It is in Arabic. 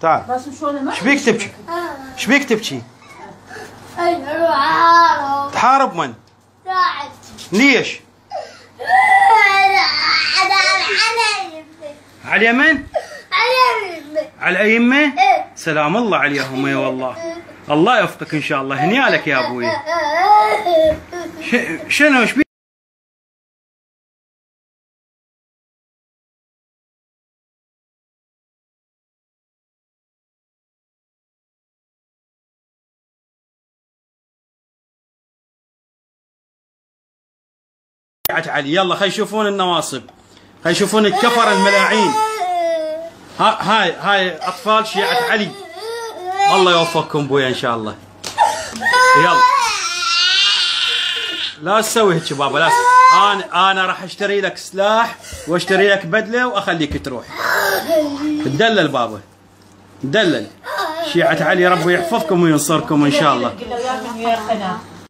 تعال. ايش بيك تبكي؟ ايش بيك تبكي؟ تحارب من؟ ليش؟ على اليمن؟ على الأئمة؟ سلام الله عليهم يا والله. الله يوفقك ان شاء الله. هنيالك يا ابوي. شنو ايش بيك؟ علي يلا خلي يشوفون النواصب، خلي يشوفون الكفر الملاعين. هاي اطفال شيعة علي. الله يوفقكم بويا ان شاء الله. يلا لا تسوي هيك بابا، لا انا راح اشتري لك سلاح واشتري لك بدله واخليك تروح. تدلل بابا، تدلل. شيعة علي ربي يحفظكم وينصركم ان شاء الله.